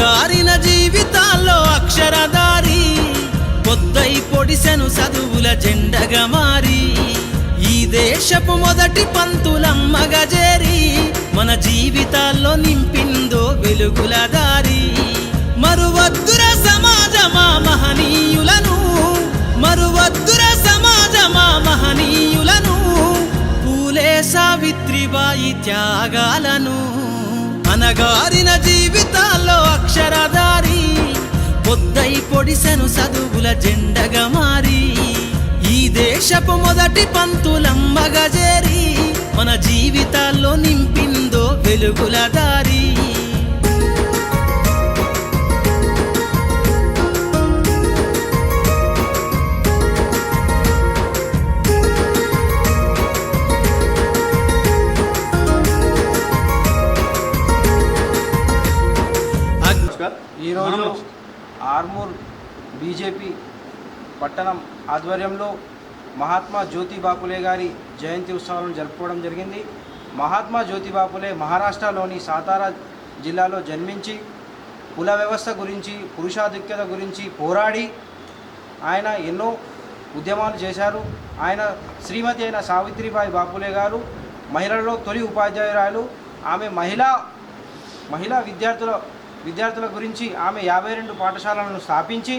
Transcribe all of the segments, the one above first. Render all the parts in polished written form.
అనగారిన జీవితాల్లో అక్షరధారి పొద్దై పొడిసెను చదువుల జెండగా మారి ఈ దేశపు మొదటి పంతులమ్మగా చేరి మన జీవితాల్లో నింపిందో వెలుగుల దారి మరువద్దుర సమాజమా మహనీయులను మరువద్దుర సమాజమా మహనీయులను పూలే సావిత్రిబాయి త్యాగాలను అనగారిన జీవితాల్లో అక్షరధారి పొద్దై పొడిసెను చదువుల జెండగా మారి ఈ దేశపు మొదటి పంతులమ్మగా చేరి మన జీవితాల్లో నింపిందో వెలుగుల దారి ఈరోజు ఆర్మూర్ బీజేపీ పట్టణం ఆధ్వర్యంలో మహాత్మా జ్యోతిబా ఫులే గారి జయంతి ఉత్సవాలను జరుపుకోవడం జరిగింది. మహాత్మా జ్యోతిబా ఫులే మహారాష్ట్రలోని సాతారా జిల్లాలో జన్మించి కుల వ్యవస్థ గురించి పురుషాధిక్యత గురించి పోరాడి ఆయన ఎన్నో ఉద్యమాలు చేశారు. ఆయన శ్రీమతి అయిన సావిత్రిబాయి బాపులే గారు మహిళల్లో తొలి ఉపాధ్యాయురాలు. ఆమె మహిళా విద్యార్థుల గురించి ఆమె 52 పాఠశాలలను స్థాపించి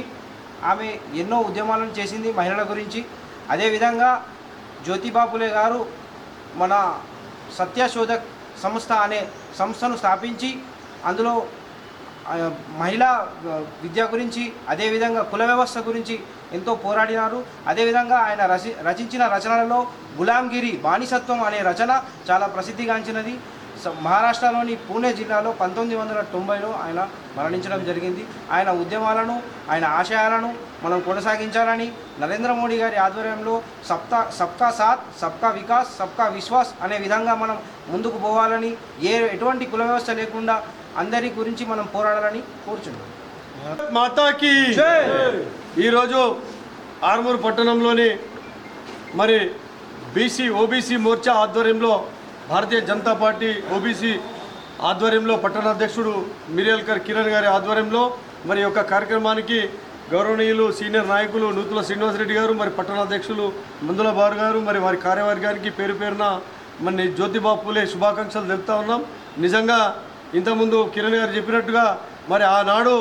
ఆమె ఎన్నో ఉద్యమాలను చేసింది మహిళల గురించి. అదేవిధంగా జ్యోతిబా ఫులే గారు మన సత్యశోధక్ సంస్థ అనే సంస్థను స్థాపించి అందులో మహిళా విద్య గురించి అదేవిధంగా కుల వ్యవస్థ గురించి ఎంతో పోరాడినారు. అదేవిధంగా ఆయన రచించిన రచనలలో గులాంగిరి బానిసత్వం అనే రచన చాలా ప్రసిద్ధిగాంచినది. మహారాష్ట్రలోని పూణే జిల్లాలో 1990లో ఆయన మరణించడం జరిగింది. ఆయన ఉద్యమాలను ఆయన ఆశయాలను మనం కొనసాగించాలని నరేంద్ర మోడీ గారి ఆధ్వర్యంలో సబ్కా సాత్ సబ్కా వికాస్ సబ్కా విశ్వాస్ అనే విధంగా మనం ముందుకు పోవాలని ఎటువంటి కుల వ్యవస్థ లేకుండా అందరి గురించి మనం పోరాడాలని కోరుచున్నాం. మాతాకి ఈరోజు ఆర్మూర్ పట్టణంలోని మరి ఓబీసీ మోర్చా ఆధ్వర్యంలో భారతీయ జనతా పార్టీ ఓబీసీ ఆధ్వర్యంలో పట్టణాధ్యక్షుడు మిరియల్కర్ కిరణ్ గారి ఆధ్వర్యంలో మరి యొక్క కార్యక్రమానికి గౌరవనీయులు సీనియర్ నాయకులు నూతుల శ్రీనివాసరెడ్డి గారు మరి పట్టణాధ్యక్షులు మందుల బారు గారు మరి వారి కార్యవర్గానికి పేరు పేరున మన జ్యోతిబా ఫులే శుభాకాంక్షలు తెలుపుతా ఉన్నాం. నిజంగా ఇంతకుముందు కిరణ్ గారు చెప్పినట్టుగా మరి ఆనాడు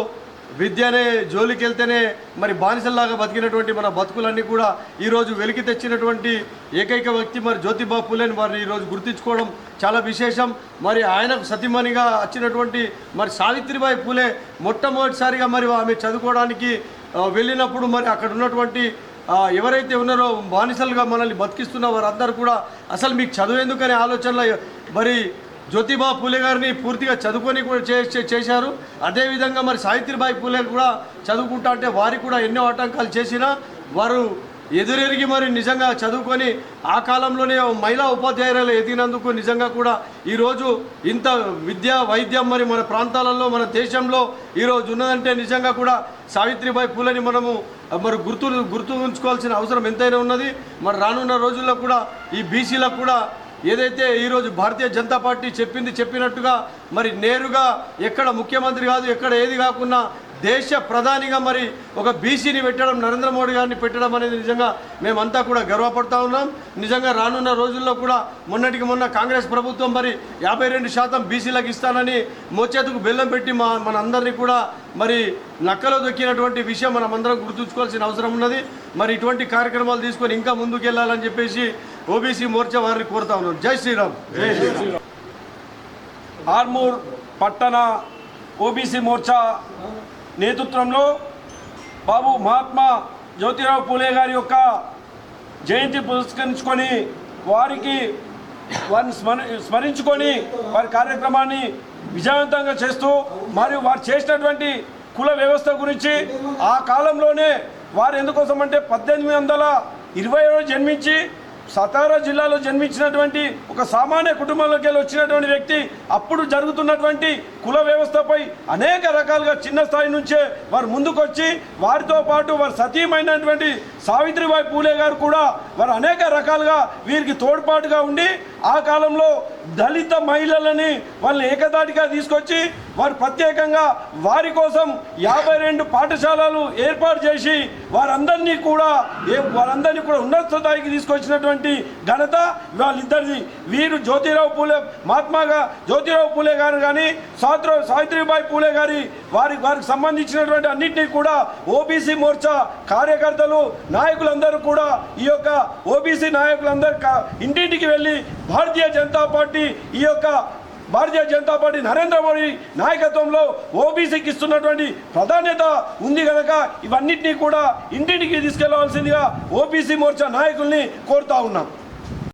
విద్యనే జోలికి వెళ్తేనే మరి బానిసల్లాగా బతికినటువంటి మన బతుకులన్నీ కూడా ఈరోజు వెలికి తెచ్చినటువంటి ఏకైక వ్యక్తి మరి జ్యోతిబా ఫులేని వారిని ఈరోజు గుర్తించుకోవడం చాలా విశేషం. మరి ఆయనకు సతీమణిగా వచ్చినటువంటి మరి సావిత్రిబాయి ఫులే మొట్టమొదటిసారిగా మరి ఆమె చదువుకోవడానికి వెళ్ళినప్పుడు మరి అక్కడ ఉన్నటువంటి ఎవరైతే ఉన్నారో బానిసలుగా మనల్ని బతికిస్తున్న వారందరూ కూడా అసలు మీకు చదువు ఎందుకనే ఆలోచనలో మరి జ్యోతిబా ఫులే గారిని పూర్తిగా చదువుకొని కూడా చేశారు. అదేవిధంగా మరి సావిత్రిబాయి ఫులే కూడా చదువుకుంటా అంటే వారికి కూడా ఎన్నో ఆటంకాలు చేసినా వారు ఎదురెరిగి మరి నిజంగా చదువుకొని ఆ కాలంలోనే మహిళా ఉపాధ్యాయురాలు ఎదిగినందుకు నిజంగా కూడా ఈరోజు ఇంత విద్య వైద్యం మరి మన ప్రాంతాలలో మన దేశంలో ఈరోజు ఉన్నదంటే నిజంగా కూడా సావిత్రిబాయి ఫులేని మనము మరి గుర్తు ఉంచుకోవాల్సిన అవసరం ఎంతైనా ఉన్నది. మరి రానున్న రోజుల్లో కూడా ఈ బీసీలకు కూడా ఏదైతే ఈరోజు భారతీయ జనతా పార్టీ చెప్పినట్టుగా మరి నేరుగా ఎక్కడ ముఖ్యమంత్రి కాదు ఎక్కడ ఏది కాకుండా దేశ ప్రధానిగా మరి ఒక బీసీని పెట్టడం నరేంద్ర మోడీ గారిని పెట్టడం అనేది నిజంగా మేమంతా కూడా గర్వపడతా ఉన్నాం. నిజంగా రానున్న రోజుల్లో కూడా మొన్నటికి మొన్న కాంగ్రెస్ ప్రభుత్వం మరి 52% బీసీలకు ఇస్తానని మోచేతుకు బెల్లం పెట్టి మన అందరినీ కూడా మరి నక్కలో దొక్కినటువంటి విషయం మనం అందరం గుర్తుంచుకోవాల్సిన అవసరం ఉన్నది. మరి ఇటువంటి కార్యక్రమాలు తీసుకొని ఇంకా ముందుకు వెళ్ళాలని చెప్పేసి ఓబీసీ మోర్చా వారిని కోరుతా ఉన్నాం. జై శ్రీరామ్. ఆర్మూర్ పట్టణ ఓబీసీ మోర్చా నేతృత్వంలో బాబు మహాత్మా జ్యోతిరావు ఫులే గారి యొక్క జయంతి పురస్కరించుకొని వారిని స్మరించుకొని వారి కార్యక్రమాన్ని విజయవంతంగా చేస్తూ మరియు వారు చేసినటువంటి కుల వ్యవస్థ గురించి ఆ కాలంలోనే వారు ఎందుకోసం అంటే 1820లో జన్మించి సతారా జిల్లాలో జన్మించినటువంటి ఒక సామాన్య కుటుంబంలోకి వెళ్ళి వచ్చినటువంటి వ్యక్తి అప్పుడు జరుగుతున్నటువంటి కుల వ్యవస్థపై అనేక రకాలుగా చిన్న స్థాయి నుంచే వారు ముందుకొచ్చి వారితో పాటు వారు సతీమైనటువంటి సావిత్రిబాయి ఫులే గారు కూడా వారు అనేక రకాలుగా వీరికి తోడ్పాటుగా ఉండి ఆ కాలంలో దళిత మహిళలని వాళ్ళని ఏకదాటిగా తీసుకొచ్చి వారు ప్రత్యేకంగా వారి కోసం 52 పాఠశాలలు ఏర్పాటు చేసి వారందరినీ కూడా ఉన్నత స్థాయికి తీసుకొచ్చినటువంటి ఘనత వాళ్ళిద్దరిది. వీరు మహాత్మాగా జ్యోతిరావు పూలే గారు కానీ సావిత్రిబాయి పూలే గారి వారికి సంబంధించినటువంటి అన్నింటినీ కూడా ఓబీసీ మోర్చా కార్యకర్తలు నాయకులందరూ కూడా ఈ యొక్క ఓబీసీ నాయకులందరూ ఇంటింటికి వెళ్ళి భారతీయ జనతా పార్టీ నరేంద్ర మోడీ నాయకత్వంలో ఓబీసీకి ఇస్తున్నటువంటి ప్రాధాన్యత ఉంది కనుక ఇవన్నిటినీ కూడా ఇంటింటికి తీసుకెళ్లవలసిందిగా ఓబీసీ మోర్చా నాయకుల్ని కోరుతా ఉన్నాం.